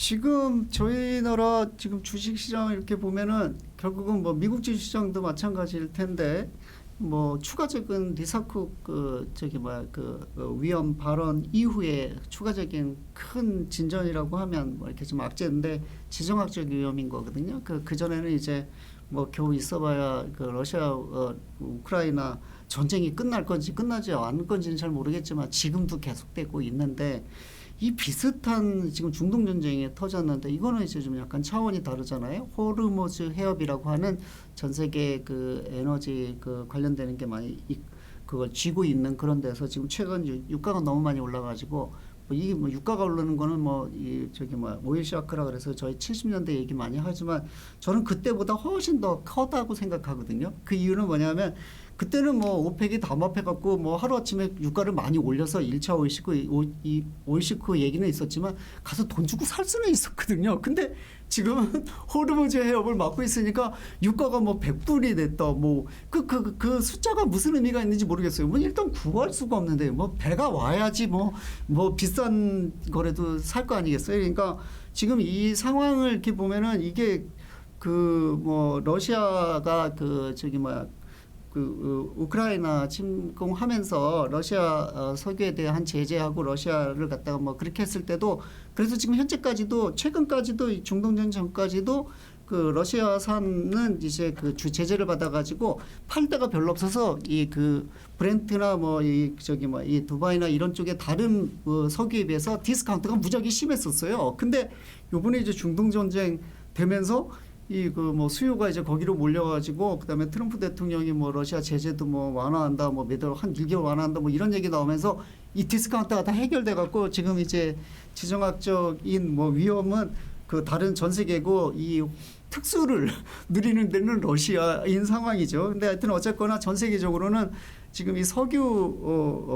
지금 저희 나라 지금 주식시장 이렇게 보면은 결국은 뭐 미국 주식시장도 마찬가지일 텐데 뭐 추가적인 리서크 위험 발언 이후에 추가적인 큰 진전이라고 하면 뭐 이렇게 좀 악재인데 지정학적 위험인 거거든요. 그 전에는 이제 뭐 겨우 있어봐야 그 러시아 우크라이나 전쟁이 끝날 건지 끝나지 않을 건지는 잘 모르겠지만 지금도 계속되고 있는데 이 비슷한 지금 중동 전쟁이 터졌는데 이거는 이제 좀 약간 차원이 다르잖아요. 호르무즈 해협이라고 하는 전 세계 그 에너지 그 관련되는 게 많이 그걸 쥐고 있는 그런 데서 지금 최근 유가가 너무 많이 올라가지고 뭐 이게 뭐 유가가 오르는 거는 뭐 이 저기 뭐 오일 샤크라 그래서 저희 70년대 얘기 많이 하지만 저는 그때보다 훨씬 더 커다고 생각하거든요. 그 이유는 뭐냐면 그때는 뭐 오펙이 담합해갖고 뭐 하루아침에 유가를 많이 올려서 1차 오일시크 얘기는 있었지만 가서 돈 주고 살 수는 있었거든요. 근데 지금은 호르무즈 해협을 막고 있으니까 유가가 뭐 100불이 됐다. 뭐 그 숫자가 무슨 의미가 있는지 모르겠어요. 뭐 일단 구할 수가 없는데 뭐 배가 와야지 뭐 비싼 거라도 살 거 아니겠어요. 그러니까 지금 이 상황을 이렇게 보면은 이게 그 뭐 러시아가 우크라이나 침공하면서 러시아 석유에 대한 제재하고 러시아를 갖다가 뭐 그렇게 했을 때도 그래서 지금 현재까지도 최근까지도 중동전 전까지도 그 러시아산은 이제 그 제재를 받아가지고 팔 데가 별로 없어서 이 그 브렌트나 뭐 이 두바이나 이런 쪽에 다른 석유에 비해서 디스카운트가 무지하게 심했었어요. 근데 요번에 이제 중동 전쟁 되면서 이 그 뭐 수요가 이제 거기로 몰려가지고 그다음에 트럼프 대통령이 뭐 러시아 제재도 뭐 완화한다 뭐 매달 한 1개월 완화한다 뭐 이런 얘기 나오면서 이 디스카운트가 다 해결돼 갖고 지금 이제 지정학적인 뭐 위험은 그 다른 전 세계고 이 특수를 누리는 데는 러시아인 상황이죠. 근데 하여튼 어쨌거나 전 세계적으로는 지금 이 석유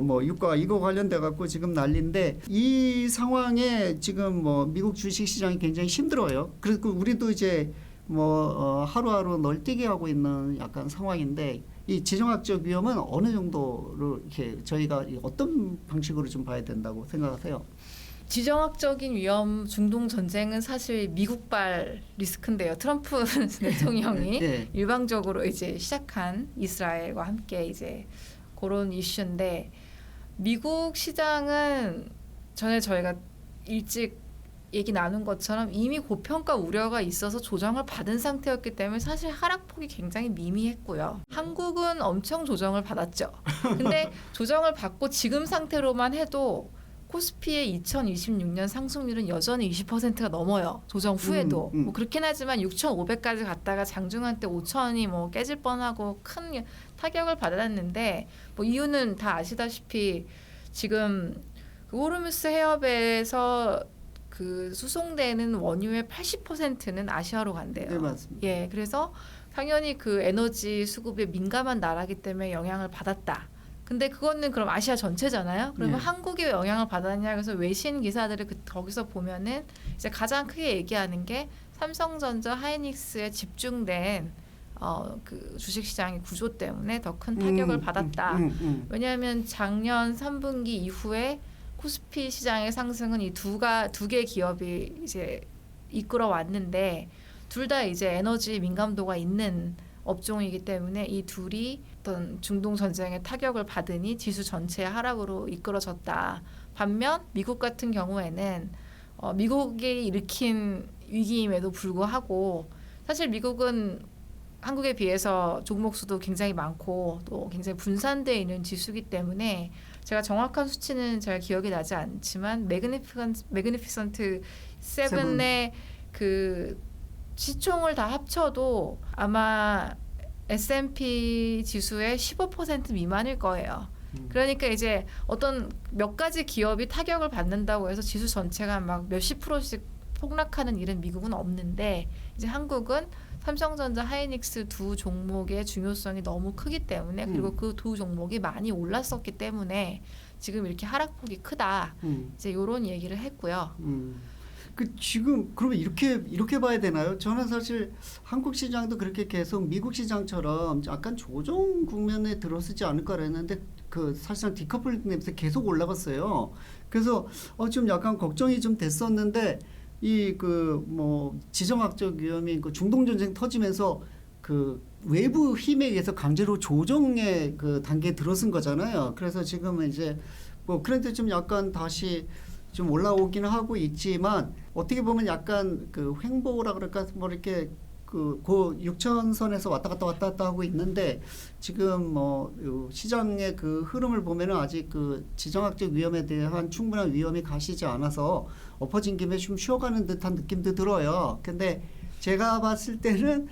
뭐 유가 이거 관련돼 갖고 지금 난리인데 이 상황에 지금 뭐 미국 주식 시장이 굉장히 힘들어요. 그리고 우리도 이제 뭐 하루하루 널뛰게 하고 있는 약간 상황인데 이 지정학적 위험은 어느 정도로 이렇게 저희가 어떤 방식으로 좀 봐야 된다고 생각하세요? 지정학적인 위험 중동 전쟁은 사실 미국발 리스크인데요. 트럼프 대통령이 네. 일방적으로 이제 시작한 이스라엘과 함께 이제 그런 이슈인데 미국 시장은 전에 저희가 일찍 얘기 나눈 것처럼 이미 고평가 우려가 있어서 조정을 받은 상태였기 때문에 사실 하락폭이 굉장히 미미했고요. 한국은 엄청 조정을 받았죠. 근데 조정을 받고 지금 상태로만 해도 코스피의 2026년 상승률은 여전히 20%가 넘어요. 조정 후에도. 뭐 그렇긴 하지만 6,500까지 갔다가 장중한 때 5,000이 뭐 깨질 뻔하고 큰 타격을 받았는데 뭐 이유는 다 아시다시피 지금 그 호르무스 해협에서 그 수송되는 원유의 80%는 아시아로 간대요. 네, 맞습니다. 예, 그래서 당연히 그 에너지 수급에 민감한 나라기 때문에 영향을 받았다. 근데 그거는 그럼 아시아 전체잖아요. 그러면 네. 한국이 왜 영향을 받았냐? 그래서 외신 기사들을 거기서 보면은 이제 가장 크게 얘기하는 게 삼성전자, 하이닉스에 집중된 그 주식시장의 구조 때문에 더 큰 타격을 받았다. 왜냐하면 작년 3분기 이후에 코스피 시장의 상승은 이 두 개 기업이 이제 이끌어 왔는데 둘 다 이제 에너지 민감도가 있는 업종이기 때문에 이 둘이 어떤 중동 전쟁의 타격을 받으니 지수 전체의 하락으로 이끌어졌다. 반면 미국 같은 경우에는 미국이 일으킨 위기임에도 불구하고 사실 미국은 한국에 비해서 종목 수도 굉장히 많고 또 굉장히 분산되어 있는 지수이기 때문에 제가 정확한 수치는 제가 기억이 나지 않지만 매그니피선트 7의 그 시총을 다 합쳐도 아마 S&P 지수의 15% 미만일 거예요. 그러니까 이제 어떤 몇 가지 기업이 타격을 받는다고 해서 지수 전체가 막 몇십 %씩 폭락하는 일은 미국은 없는데 이제 한국은 삼성전자, 하이닉스 두 종목의 중요성이 너무 크기 때문에 그리고 그 두 종목이 많이 올랐었기 때문에 지금 이렇게 하락폭이 크다. 이제 이런 얘기를 했고요. 그 지금 그러면 이렇게 봐야 되나요? 저는 사실 한국 시장도 그렇게 계속 미국 시장처럼 약간 조정 국면에 들어서지 않을까 그랬는데 그 사실상 디커플링 되면서 계속 올라갔어요. 그래서 좀 약간 걱정이 좀 됐었는데 이 그 뭐 지정학적 위험이 그 중동 전쟁 터지면서 그 외부 힘에 의해서 강제로 조정의 그 단계에 들어선 거잖아요. 그래서 지금은 이제 뭐 그런데 좀 약간 다시 좀 올라오기는 하고 있지만 어떻게 보면 약간 그 횡보라 그럴까 뭐 이렇게 그 고 6천선에서 왔다 갔다 하고 있는데 지금 뭐 시장의 그 흐름을 보면은 아직 그 지정학적 위험에 대한 충분한 위험이 가시지 않아서 엎어진 김에 좀 쉬어가는 듯한 느낌도 들어요. 근데 제가 봤을 때는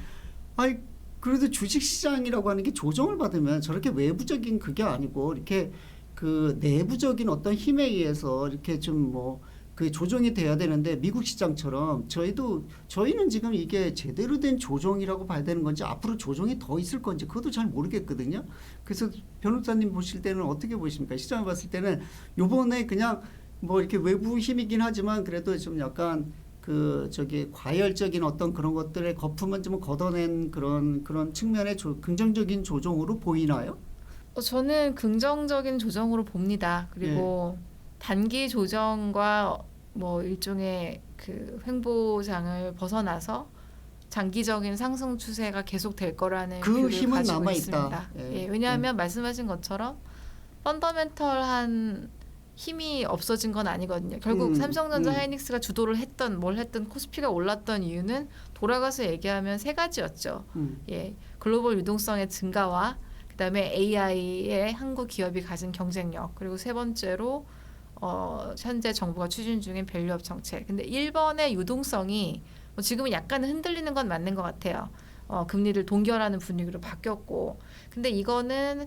아이 그래도 주식 시장이라고 하는 게 조정을 받으면 저렇게 외부적인 그게 아니고 이렇게 그 내부적인 어떤 힘에 의해서 이렇게 좀 뭐 그 조정이 돼야 되는데 미국 시장처럼 저희는 지금 이게 제대로 된 조정이라고 봐야 되는 건지 앞으로 조정이 더 있을 건지 그것도 잘 모르겠거든요. 그래서 변호사님 보실 때는 어떻게 보십니까? 시장을 봤을 때는 요번에 그냥 뭐 이렇게 외부 힘이긴 하지만 그래도 좀 약간 그 저기 과열적인 어떤 그런 것들의 거품은 좀 걷어낸 그런 측면의 긍정적인 조정으로 보이나요? 저는 긍정적인 조정으로 봅니다. 그리고 단기 조정과 뭐 일종의 그 횡보장을 벗어나서 장기적인 상승 추세가 계속 될 거라는 그 뷰를 힘은 가지고 남아 있습니다. 있다. 왜냐하면 말씀하신 것처럼 펀더멘털한 힘이 없어진 건 아니거든요. 결국 삼성전자, 하이닉스가 주도를 했던 뭘 했던 코스피가 올랐던 이유는 돌아가서 얘기하면 세 가지였죠. 글로벌 유동성의 증가와 그다음에 AI의 한국 기업이 가진 경쟁력, 그리고 세 번째로 현재 정부가 추진 중인 밸류업 정책. 근데 1번의 유동성이 뭐 지금은 약간 흔들리는 건 맞는 것 같아요. 금리를 동결하는 분위기로 바뀌었고, 근데 이거는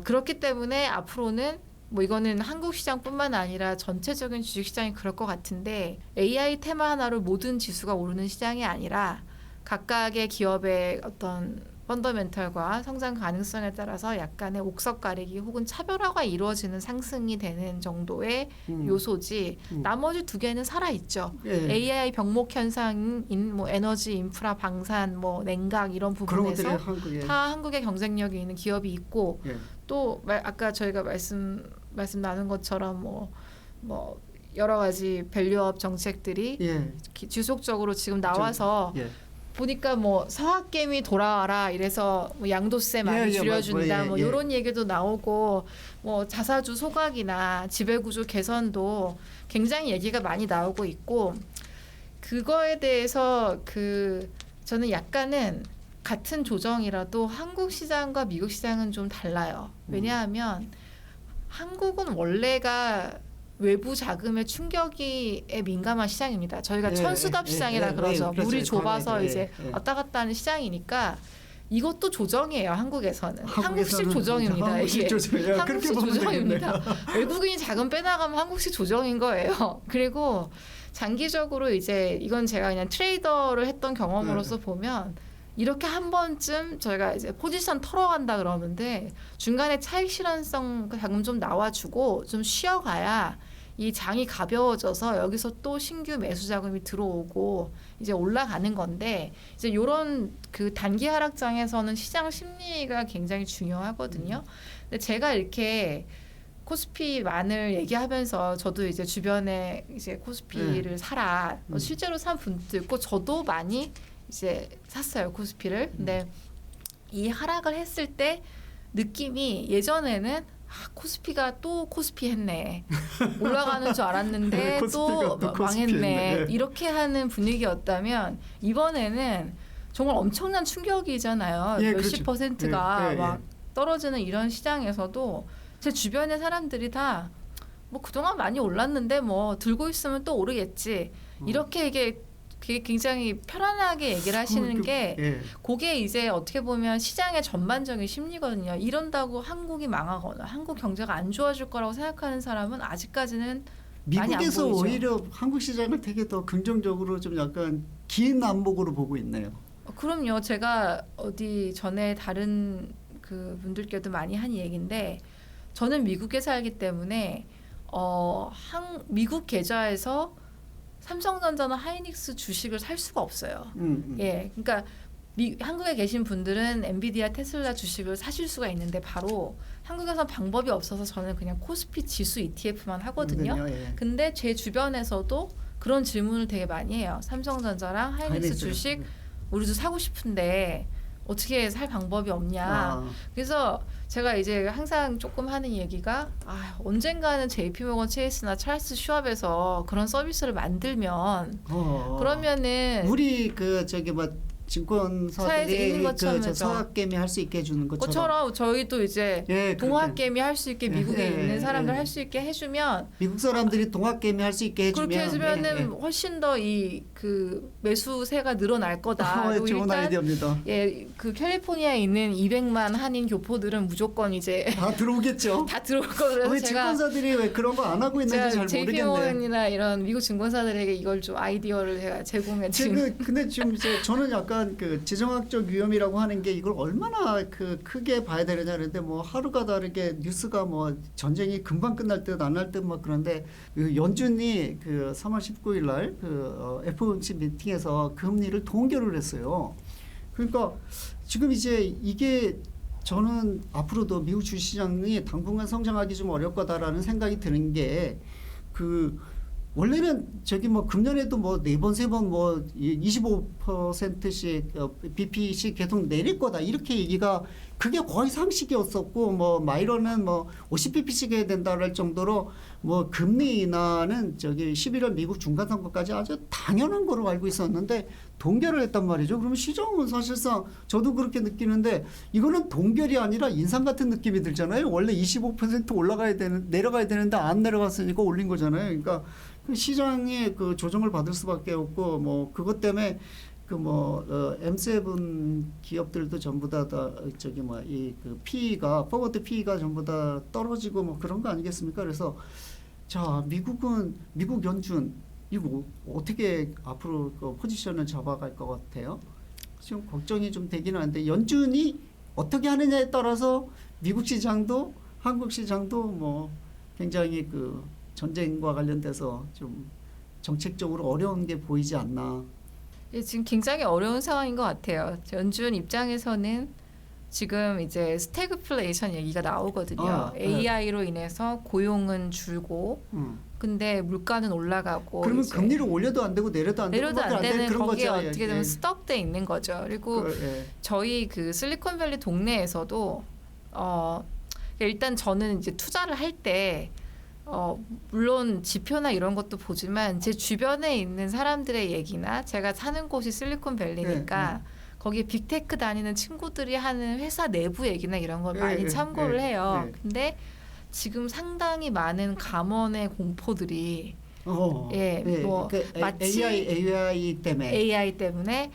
그렇기 때문에 앞으로는 뭐 이거는 한국 시장뿐만 아니라 전체적인 주식 시장이 그럴 것 같은데 AI 테마 하나로 모든 지수가 오르는 시장이 아니라 각각의 기업의 어떤 펀더멘털과 성장 가능성에 따라서 약간의 옥석 가리기 혹은 차별화가 이루어지는 상승이 되는 정도의 요소지 나머지 두 개는 살아있죠. AI 병목 현상인 뭐 에너지, 인프라, 방산, 뭐 냉각 이런 부분에서 다 한국의 경쟁력이 있는 기업이 있고 또 아까 저희가 말씀 나눈 것처럼 뭐 여러 가지 밸류업 정책들이 지속적으로 지금 나와서 보니까 뭐 서학개미 돌아와라 이래서 뭐 양도세 많이 줄여준다 뭐 이런 얘기도 나오고 뭐 자사주 소각이나 지배구조 개선도 굉장히 얘기가 많이 나오고 있고 그거에 대해서 저는 약간은 같은 조정이라도 한국 시장과 미국 시장은 좀 달라요. 왜냐하면 한국은 원래가 외부 자금의 충격에 민감한 시장입니다. 저희가 천수답 시장이라 그러죠. 물이 좁아서 이제 왔다 갔다 하는 시장이니까 이것도 조정이에요. 한국에서는. 한국식 조정입니다. 이게 한국식 조정입니다. 외국인이 자금 빼나가면 한국식 조정인 거예요. 그리고 장기적으로 이제 이건 제가 그냥 트레이더를 했던 경험으로서 보면 이렇게 한 번쯤 저희가 이제 포지션 털어간다 그러는데 중간에 차익 실현성 자금 좀 나와주고 좀 쉬어가야 이 장이 가벼워져서 여기서 또 신규 매수 자금이 들어오고 이제 올라가는 건데 이제 이런 그 단기 하락장에서는 시장 심리가 굉장히 중요하거든요. 근데 제가 이렇게 코스피만을 얘기하면서 저도 이제 주변에 이제 코스피를 사라 실제로 산 분도 있고 저도 많이 이제 샀어요 코스피를. 근데 이 하락을 했을 때 느낌이 예전에는 코스피가 또 코스피 했네. 올라가는 줄 알았는데 또 망했네. 이렇게 하는 분위기였다면 이번에는 정말 엄청난 충격이잖아요. 몇십 %가 막 떨어지는 이런 시장에서도 제 주변의 사람들이 다 뭐 그동안 많이 올랐는데 뭐 들고 있으면 또 오르겠지. 이렇게 이게 굉장히 편안하게 얘기를 하시는 게 그게 이제 어떻게 보면 시장의 전반적인 심리거든요. 이런다고 한국이 망하거나 한국 경제가 안 좋아질 거라고 생각하는 사람은 아직까지는 많이 안 보이죠. 미국에서 오히려 한국 시장을 되게 더 긍정적으로 좀 약간 긴 안목으로 보고 있네요. 그럼요. 제가 어디 전에 다른 그 분들께도 많이 한 얘기인데 저는 미국에 살기 때문에 미국 계좌에서 삼성전자나 하이닉스 주식을 살 수가 없어요. 그러니까 한국에 계신 분들은 엔비디아, 테슬라 주식을 사실 수가 있는데 바로 한국에서 방법이 없어서 저는 그냥 코스피 지수 ETF만 하거든요. 근데 제 주변에서도 그런 질문을 되게 많이 해요. 삼성전자랑 하이닉스 주식 우리도 사고 싶은데 어떻게 살 방법이 없냐. 그래서 제가 이제 항상 조금 하는 얘기가 언젠가는 JP모건 체이스나 찰스 슈왑에서 그런 서비스를 만들면 그러면은 우리 그 저기 뭐 증권사들이 그 서학개미 할 수 있게 해주는 것처럼 저희도 이제 동학개미 할 수 있게 미국에 있는 사람들 할 수 있게 해주면 미국 사람들이 동학개미 할 수 있게 해주면 그렇게 해주면은 훨씬 더 이 그 매수세가 늘어날 거다. 좋은 아이디어입니다. 그 캘리포니아에 있는 200만 한인 교포들은 무조건 이제 다 들어오겠죠. 다 들어올 거라서 왜 증권사들이 왜 그런 거 안 하고 있는지 잘 모르겠네. JP모건이나 이런 미국 증권사들에게 이걸 좀 아이디어를 제가 제공해 드리는. 근데 지금 이제 저는 약간 그 지정학적 위험이라고 하는 게 이걸 얼마나 그 크게 봐야 되느냐 하는데 뭐 하루가 다르게 뉴스가 뭐 전쟁이 금방 끝날 듯 안 할 듯 뭐 그런데 그 연준이 그 3월 19일 날 그 FOMC 미팅에서 금리를 동결을 했어요. 그러니까 지금 이제 이게 저는 앞으로도 미국 주식시장이 당분간 성장하기 좀 어려울 거다라는 생각이 드는 게 그 원래는 저기 뭐 금년에도 뭐 4번 3번 뭐 25%씩 BP씩 계속 내릴 거다 이렇게 얘기가 그게 거의 상식이었었고 뭐 마이런은 뭐 50bp씩 해야 된다랄 정도로 뭐 금리 인하는 저기 11월 미국 중간 선거까지 아주 당연한 거로 알고 있었는데 동결을 했단 말이죠. 그러면 시장은 사실상 저도 그렇게 느끼는데 이거는 동결이 아니라 인상 같은 느낌이 들잖아요. 원래 25% 올라가야 되는 내려가야 되는데 안 내려갔으니까 올린 거잖아요. 그러니까 시장이 그 조정을 받을 수밖에 없고 뭐 그것 때문에 그 뭐 M7 기업들도 전부 다 저기 뭐 이 그 PE가 포워드 PE가 전부 다 떨어지고 뭐 그런 거 아니겠습니까? 그래서 자 미국 연준 이거 어떻게 앞으로 그 포지션을 잡아갈 것 같아요? 지금 걱정이 좀 되기는 하는데 연준이 어떻게 하느냐에 따라서 미국 시장도 한국 시장도 뭐 굉장히 그 전쟁과 관련돼서 좀 정책적으로 어려운 게 보이지 않나. 지금 굉장히 어려운 상황인 것 같아요. 연준 입장에서는 지금 이제 스태그플레이션 얘기가 나오거든요. AI로 인해서 고용은 줄고, 근데 물가는 올라가고. 그러면 금리를 올려도 안 되고 내려도 안 되는 그런 거기에 거죠. 어떻게 되면 스톡돼 있는 거죠. 그리고 저희 그 실리콘밸리 동네에서도 일단 저는 이제 투자를 할 때 물론 지표나 이런 것도 보지만 제 주변에 있는 사람들의 얘기나 제가 사는 곳이 실리콘밸리니까 거기 빅테크 다니는 친구들이 하는 회사 내부 얘기나 이런 걸 많이 참고를 해요. 근데 지금 상당히 많은 감원의 공포들이 뭐 마치 AI 때문에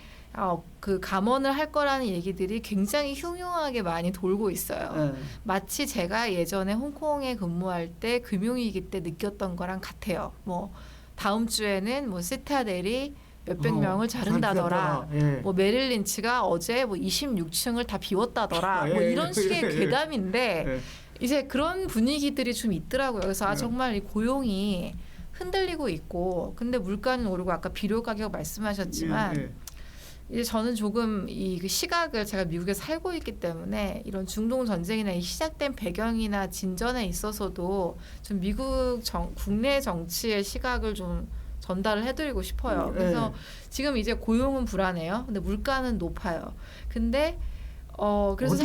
그 감원을 할 거라는 얘기들이 굉장히 흉흉하게 많이 돌고 있어요. 마치 제가 예전에 홍콩에 근무할 때 금융위기 때 느꼈던 거랑 같아요. 뭐 다음 주에는 뭐 시타델이 몇백 명을 자른다더라. 뭐 메릴 린치가 어제 뭐 26층을 다 비웠다더라. 뭐 이런 식의 괴담인데 이제 그런 분위기들이 좀 있더라고요. 그래서 정말 이 고용이 흔들리고 있고, 근데 물가는 오르고 아까 비료 가격 말씀하셨지만 이제 저는 조금 이 시각을 제가 미국에 살고 있기 때문에 이런 중동 전쟁이나 이 시작된 배경이나 진전에 있어서도 좀 미국 국내 정치의 시각을 좀 전달을 해드리고 싶어요. 그래서 지금 이제 고용은 불안해요. 근데 물가는 높아요. 근데 그래서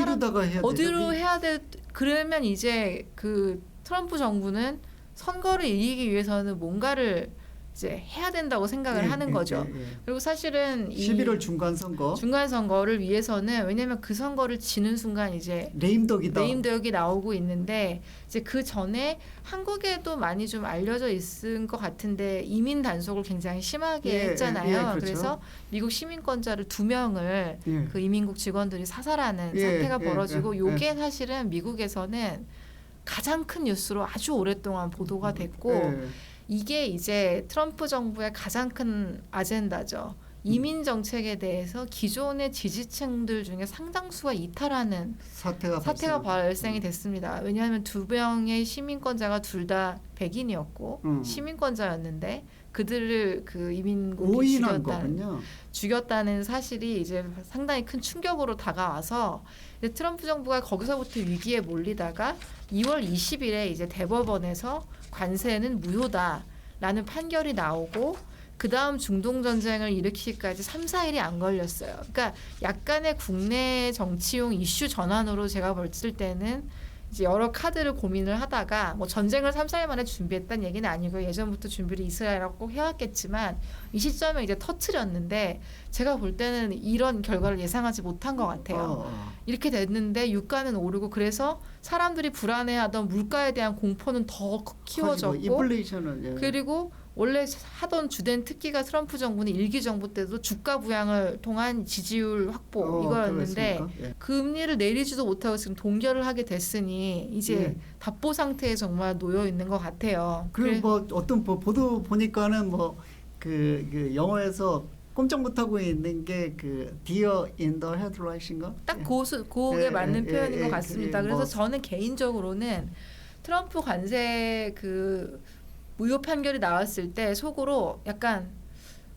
어디로 해야 돼? 그러면 이제 그 트럼프 정부는 선거를 이기기 위해서는 뭔가를 이제 해야 된다고 생각을 하는 거죠. 그리고 사실은 11월 중간 선거를 위해서는 왜냐하면 그 선거를 지는 순간 이제 레임덕이 나오고 있는데 이제 그 전에 한국에도 많이 좀 알려져 있은 것 같은데 이민 단속을 굉장히 심하게 했잖아요. 그렇죠. 그래서 미국 시민권자를 2명을 그 이민국 직원들이 사살하는 사태가 벌어지고 요게 사실은 미국에서는 가장 큰 뉴스로 아주 오랫동안 보도가 됐고 이게 이제 트럼프 정부의 가장 큰 아젠다죠. 이민 정책에 대해서 기존의 지지층들 중에 상당수가 이탈하는 사태가 발생이 됐습니다. 왜냐하면 2명의 시민권자가 둘 다 백인이었고 시민권자였는데 그들을 그 이민국이 죽였다는 사실이 이제 상당히 큰 충격으로 다가와서 이제 트럼프 정부가 거기서부터 위기에 몰리다가 2월 20일에 이제 대법원에서 관세는 무효다라는 판결이 나오고 그 다음 중동 전쟁을 일으키기까지 3, 4일이 안 걸렸어요. 그러니까 약간의 국내 정치용 이슈 전환으로 제가 봤을 때는 이제 여러 카드를 고민을 하다가 뭐 전쟁을 3, 4일 만에 준비했다는 얘기는 아니고 예전부터 준비를 이스라엘하고 꼭 해왔겠지만 이 시점에 이제 터트렸는데 제가 볼 때는 이런 결과를 예상하지 못한 것 같아요. 이렇게 됐는데 유가는 오르고 그래서 사람들이 불안해하던 물가에 대한 공포는 더 키워졌고 인플레이션은 그리고 원래 하던 주된 특기가 트럼프 정부는 일기 정부 때도 주가 부양을 통한 지지율 확보 이거였는데 예. 금리를 내리지도 못하고 지금 동결을 하게 됐으니 이제 예. 답보 상태에 정말 놓여 있는 것 같아요. 그리고 뭐 어떤 보도 보니까는 뭐 그 영어에서 꼼짝 못하고 있는 게 그 Deer in the Headlight인가? 딱 예. 그게 예, 맞는 예, 표현인 예, 것 같습니다. 그래서 뭐 저는 개인적으로는 트럼프 관세 그 무효 판결이 나왔을 때 속으로 약간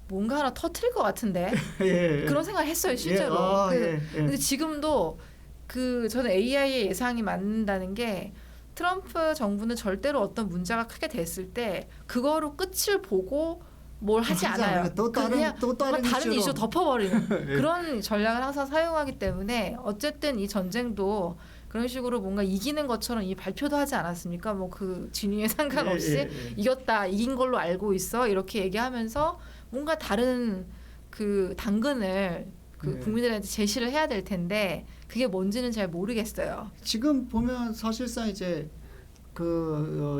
뭔가 하나 터트릴 것 같은데 예. 그런 생각을 했어요 실제로. 근데 지금도 그 저는 AI의 예상이 맞는다는 게 트럼프 정부는 절대로 어떤 문제가 크게 됐을 때 그거로 끝을 보고 뭘 하지 않아요. 그냥 다른 이슈 덮어버리는 그런 전략을 항상 사용하기 때문에 어쨌든 이 전쟁도 그런 식으로 뭔가 이기는 것처럼 이 발표도 하지 않았습니까? 뭐 그 진위에 상관없이 이겼다, 이긴 걸로 알고 있어 이렇게 얘기하면서 뭔가 다른 그 당근을 그 국민들한테 제시를 해야 될 텐데 그게 뭔지는 잘 모르겠어요. 지금 보면 사실상 이제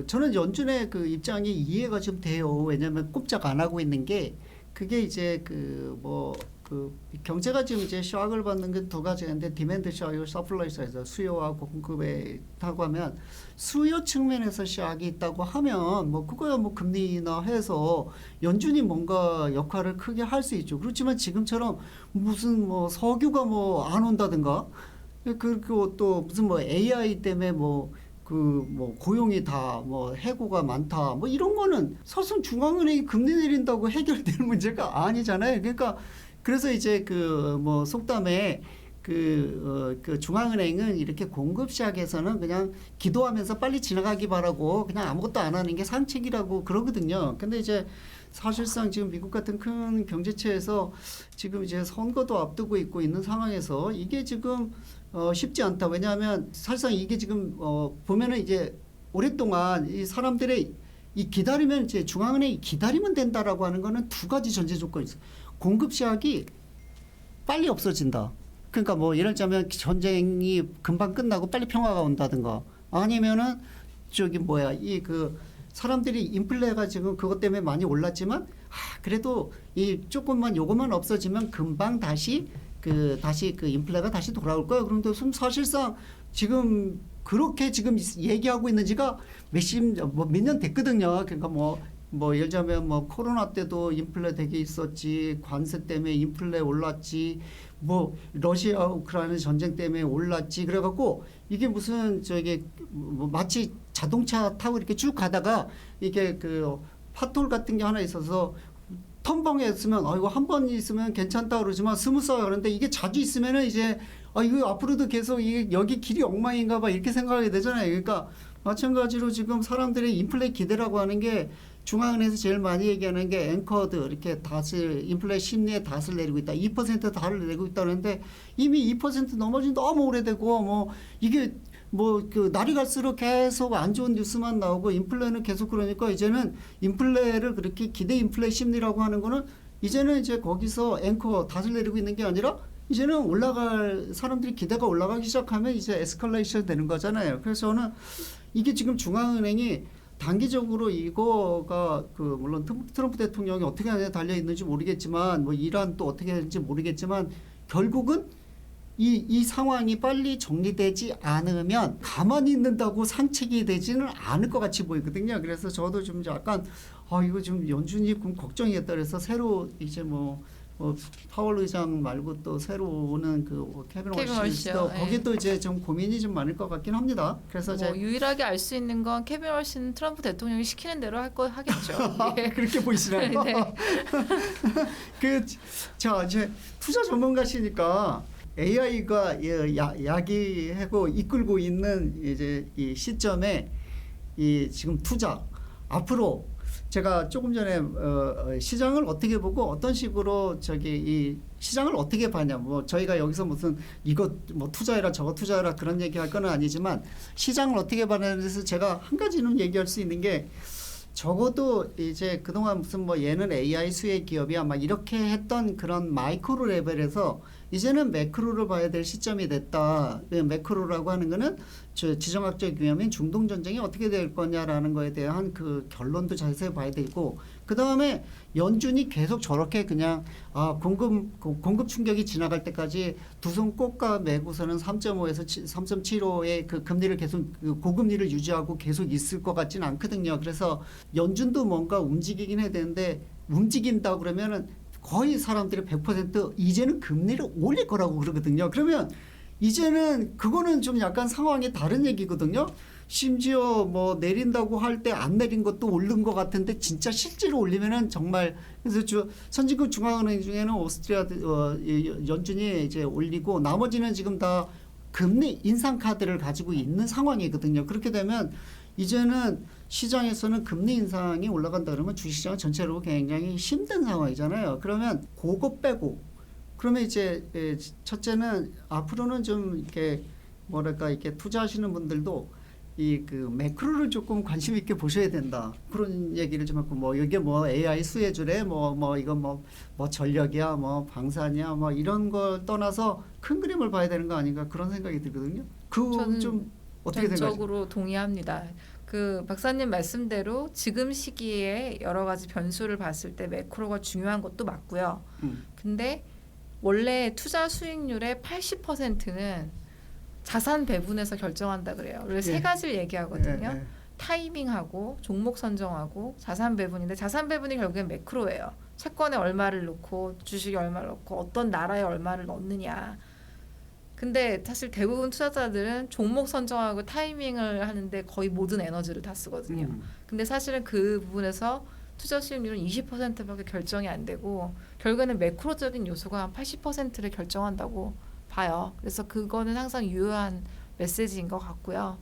저는 연준의 그 입장이 이해가 좀 돼요. 왜냐하면 꼼짝 안 하고 있는 게 그게 이제 경제가 지금 이제 샥을 받는 게 두 가지가 있는데 디맨드 샥이고 서플라이 사이드 수요하고 공급에 있다고 하면 수요 측면에서 샥이 있다고 하면 뭐 그거야 뭐 금리나 해서 연준이 뭔가 역할을 크게 할 수 있죠. 그렇지만 지금처럼 무슨 뭐 석유가 뭐 안 온다든가 그리고 또 무슨 뭐 AI 때문에 뭐 고용이 다 뭐 해고가 많다 뭐 이런 거는 사실 중앙은행이 금리 내린다고 해결될 문제가 아니잖아요. 그러니까 그래서 이제 속담에 중앙은행은 이렇게 공급 시작에서는 그냥 기도하면서 빨리 지나가기 바라고 그냥 아무것도 안 하는 게 상책이라고 그러거든요. 근데 이제 사실상 지금 미국 같은 큰 경제체에서 지금 이제 선거도 앞두고 있고 있는 상황에서 이게 지금 쉽지 않다. 왜냐하면 사실상 이게 지금 보면은 이제 오랫동안 이 사람들의 이 기다리면 이제 중앙은행이 기다리면 된다라고 하는 거는 두 가지 전제 조건이 있어요. 공급 시작이 빨리 없어진다. 그러니까 뭐 예를 들자면 전쟁이 금방 끝나고 빨리 평화가 온다든가 아니면은 사람들이 인플레가 지금 그것 때문에 많이 올랐지만 그래도 이 조금만 요것만 없어지면 금방 다시 인플레가 다시 돌아올 거예요. 그런데 사실상 지금 그렇게 지금 얘기하고 있는 지가 몇 년 됐거든요. 그러니까 예를 들자면 코로나 때도 인플레 되게 있었지, 관세 때문에 인플레 올랐지, 러시아 우크라이나 전쟁 때문에 올랐지. 그래갖고 이게 무슨 마치 자동차 타고 이렇게 쭉 가다가 이게 파톨 같은 게 하나 있어서 텀벙에 있으면 이거 한 번 있으면 괜찮다 그러지만 스무스하게 하는데 이게 자주 있으면은 이제 이거 앞으로도 계속 여기 길이 엉망인가 봐 이렇게 생각하게 되잖아요. 그러니까 마찬가지로 지금 사람들의 인플레 기대라고 하는 게 중앙은행에서 제일 많이 얘기하는 게 앵커드 이렇게 인플레 심리에 닷을 내리고 있다. 2% 닷을 내리고 있다는데 이미 2% 넘어진 너무 오래되고 이게 날이 갈수록 계속 안 좋은 뉴스만 나오고 인플레는 계속 그러니까 이제는 인플레를 그렇게 기대 인플레 심리라고 하는 거는 이제는 이제 거기서 앵커 닷을 내리고 있는 게 아니라 이제는 사람들이 기대가 올라가기 시작하면 이제 에스컬레이션 되는 거잖아요. 그래서 저는 이게 지금 중앙은행이 단기적으로 이거가 물론 트럼프 대통령이 어떻게 하느냐에 달려 있는지 모르겠지만 이란 또 어떻게 되는지 모르겠지만 결국은 이 상황이 빨리 정리되지 않으면 가만히 있는다고 상책이 되지는 않을 것 같이 보이거든요. 그래서 저도 좀 약간 이거 좀 연준이 걱정이겠다. 그래서 새로 이제 파월 의장 말고 또 새로 오는 케빈 월시도 거기도 이제 좀 고민이 좀 많을 것 같긴 합니다. 그래서 유일하게 알 수 있는 건 케빈 월시는 트럼프 대통령이 시키는 대로 하겠죠. 예. 그렇게 보이시나요? 네. 이제 투자 전문가시니까 AI가 야기하고 이끌고 있는 이제 이 시점에 이 지금 투자 앞으로 제가 조금 전에 시장을 어떻게 보고 어떤 식으로 이 시장을 어떻게 봐냐, 뭐 저희가 여기서 무슨 이거 뭐 투자해라 저거 투자해라 그런 얘기할 건 아니지만 시장을 어떻게 봐냐에 대해서 제가 한 가지는 얘기할 수 있는 게, 적어도 이제 그동안 무슨 뭐 얘는 AI 수혜 기업이야 막 이렇게 했던 그런 마이크로 레벨에서 이제는 매크로를 봐야 될 시점이 됐다. 매크로라고 하는 거는 지정학적 위험인 중동 전쟁이 어떻게 될 거냐라는 거에 대한 그 결론도 자세히 봐야 되고, 그 다음에 연준이 계속 저렇게 그냥 공급 충격이 지나갈 때까지 두 손 꼽가 메고서는 3.5에서 3.75의 그 금리를 계속 고금리를 유지하고 계속 있을 것 같지는 않거든요. 그래서 연준도 뭔가 움직이긴 해야 되는데, 움직인다 그러면은 거의 사람들이 100% 이제는 금리를 올릴 거라고 그러거든요. 그러면 이제는 그거는 좀 약간 상황이 다른 얘기거든요. 심지어 뭐 내린다고 할 때 안 내린 것도 오른 것 같은데 진짜 실제로 올리면은 정말, 그래서 선진국 중앙은행 중에는 오스트리아 연준이 이제 올리고 나머지는 지금 다 금리 인상 카드를 가지고 있는 상황이거든요. 그렇게 되면 이제는 시장에서는 금리 인상이 올라간다 그러면 주식시장 전체로 굉장히 힘든 상황이잖아요. 그러면 그거 빼고, 그러면 이제 첫째는 앞으로는 좀 이렇게 뭐랄까 이렇게 투자하시는 분들도 이 그 매크로를 조금 관심 있게 보셔야 된다. 그런 얘기를 좀 하고, 뭐 이게 뭐 AI 수혜주래, 뭐 이건 뭐 전력이야, 뭐 방산이야, 뭐 이런 걸 떠나서 큰 그림을 봐야 되는 거 아닌가, 그런 생각이 들거든요. 저는 좀 어떻게 생각하세요? 전적으로 동의합니다. 그 박사님 말씀대로 지금 시기에 여러 가지 변수를 봤을 때 매크로가 중요한 것도 맞고요. 근데 원래 투자 수익률의 80%는 자산 배분에서 결정한다 그래요. 원래 세 가지를 얘기하거든요. 타이밍하고 종목 선정하고 자산 배분인데, 자산 배분이 결국엔 매크로예요. 채권에 얼마를 넣고 주식에 얼마를 넣고 어떤 나라에 얼마를 넣느냐. 근데 사실 대부분 투자자들은 종목 선정하고 타이밍을 하는데 거의 모든 에너지를 다 쓰거든요. 근데 사실은 그 부분에서 투자 수익률은 20%밖에 결정이 안 되고, 결국에는 매크로적인 요소가 한 80%를 결정한다고 봐요. 그래서 그거는 항상 유효한 메시지인 것 같고요.